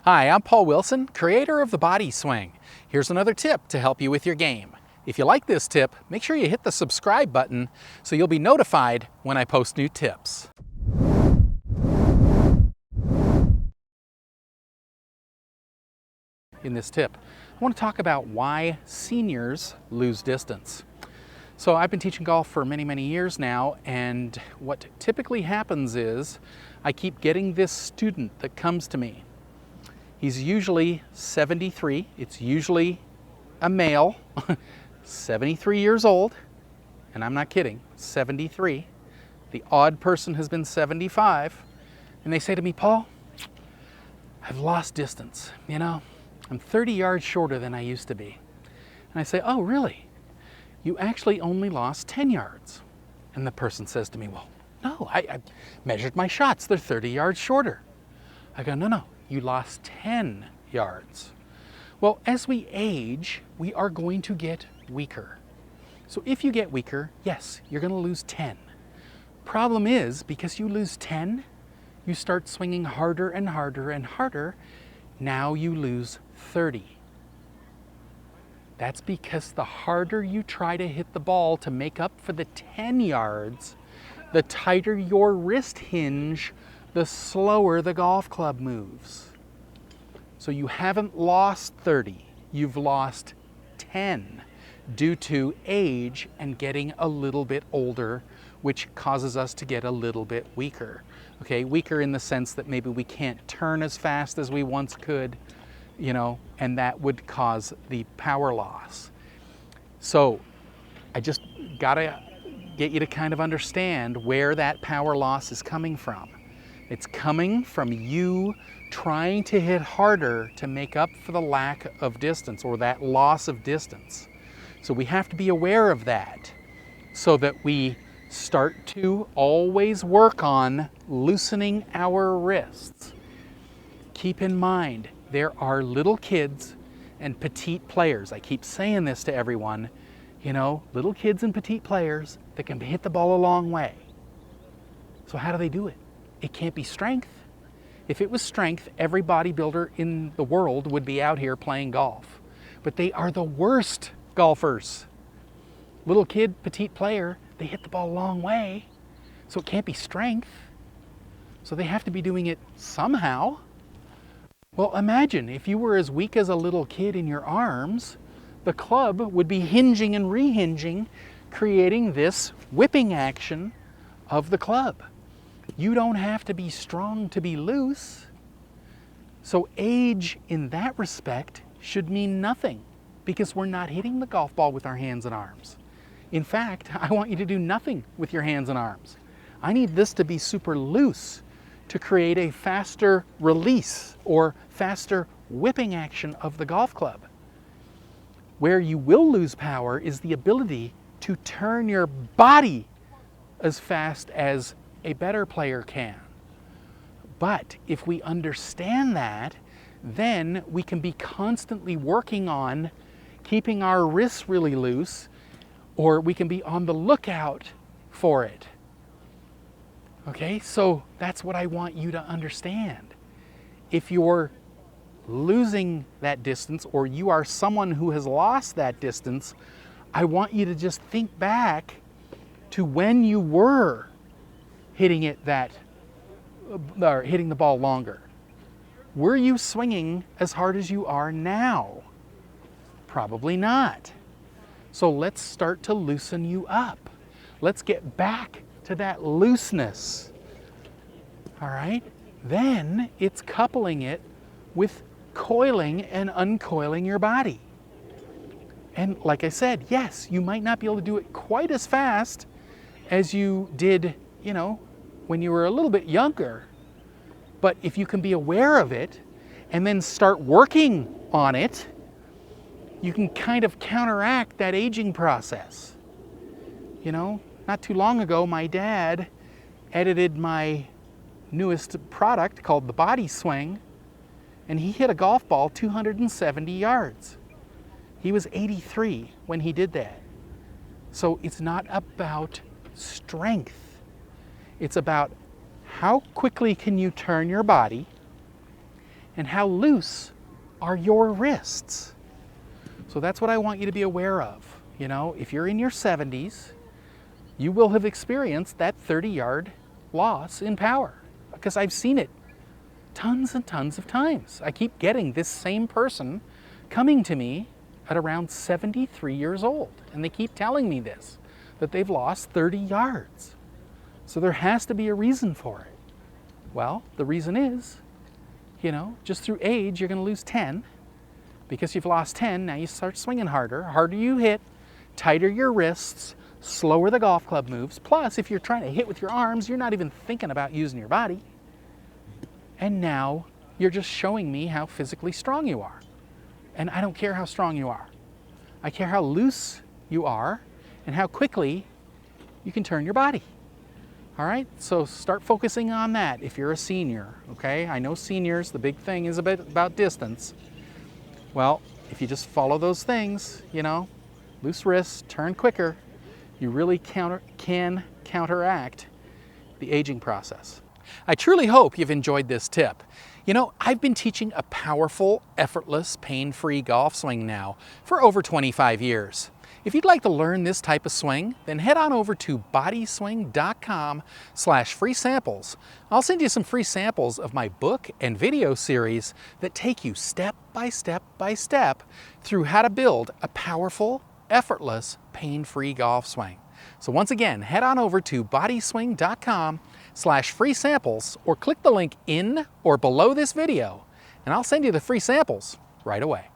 Hi, I'm Paul Wilson, creator of the Body Swing. Here's another tip to help you with your game. If you like this tip, make sure you hit the subscribe button so you'll be notified when I post new tips. In this tip, I want to talk about why seniors lose distance. So I've been teaching golf for many years now, and what typically happens is I keep getting this student that comes to me. He's usually 73. It's usually a male, 73 years old, and I'm not kidding, 73. The odd person has been 75, and they say to me, Paul, I've lost distance, I'm 30 yards shorter than I used to be. And I say, oh, really? You actually only lost 10 yards. And the person says to me, well, no, I measured my shots. They're 30 yards shorter. I go, no, you lost 10 yards. Well, as we age, we are going to get weaker. So if you get weaker, yes, you're going to lose 10. Problem is, because you lose 10, you start swinging harder and harder and harder. Now you lose 30. That's because the harder you try to hit the ball to make up for the 10 yards, the tighter your wrist hinge, the slower the golf club moves. So you haven't lost 30, you've lost 10 due to age and getting a little bit older, which causes us to get a little bit weaker. Okay, weaker in the sense that maybe we can't turn as fast as we once could, and that would cause the power loss. So I just gotta get you to kind of understand where that power loss is coming from. It's coming from you trying to hit harder to make up for the lack of distance or that loss of distance. So we have to be aware of that so that we start to always work on loosening our wrists. Keep in mind, there are little kids and petite players. I keep saying this to everyone, little kids and petite players that can hit the ball a long way. So how do they do it? It can't be strength. If it was strength, every bodybuilder in the world would be out here playing golf. But they are the worst golfers. Little kid, petite player, they hit the ball a long way, so it can't be strength. So they have to be doing it somehow. Well, imagine if you were as weak as a little kid in your arms, the club would be hinging and rehinging, creating this whipping action of the club. You don't have to be strong to be loose. So age in that respect should mean nothing, because we're not hitting the golf ball with our hands and arms. In fact, I want you to do nothing with your hands and arms. I need this to be super loose to create a faster release or faster whipping action of the golf club. Where you will lose power is the ability to turn your body as fast as a better player can. But if we understand that, then we can be constantly working on keeping our wrists really loose, or we can be on the lookout for it. Okay, so that's what I want you to understand. If you're losing that distance, or you are someone who has lost that distance, I want you to just think back to when you were hitting hitting the ball longer. Were you swinging as hard as you are now? Probably not. So let's start to loosen you up. Let's get back to that looseness. All right? Then it's coupling it with coiling and uncoiling your body. And like I said, yes, you might not be able to do it quite as fast as you did, when you were a little bit younger. But if you can be aware of it and then start working on it, you can kind of counteract that aging process. Not too long ago, my dad edited my newest product called the Body Swing, and he hit a golf ball 270 yards. He was 83 when he did that. So it's not about strength. It's about how quickly can you turn your body and how loose are your wrists. So that's what I want you to be aware of. You know, if you're in your 70s, you will have experienced that 30-yard loss in power, because I've seen it tons and tons of times. I keep getting this same person coming to me at around 73 years old, and they keep telling me this, that they've lost 30 yards. So there has to be a reason for it. Well, the reason is, you know, just through age, you're going to lose 10. Because you've lost 10, now you start swinging harder. Harder you hit, tighter your wrists, slower the golf club moves. Plus, if you're trying to hit with your arms, you're not even thinking about using your body. And now you're just showing me how physically strong you are. And I don't care how strong you are. I care how loose you are and how quickly you can turn your body. All right, so start focusing on that if you're a senior, okay? I know seniors, the big thing is a bit about distance. Well, if you just follow those things, you know, loose wrists, turn quicker, you really can counteract the aging process. I truly hope you've enjoyed this tip. You know, I've been teaching a powerful, effortless, pain-free golf swing now for over 25 years. If you'd like to learn this type of swing, then head on over to bodyswing.com/free samples. I'll send you some free samples of my book and video series that take you step by step by step through how to build a powerful, effortless, pain-free golf swing. So once again, head on over to bodyswing.com/free samples or click the link in or below this video, and I'll send you the free samples right away.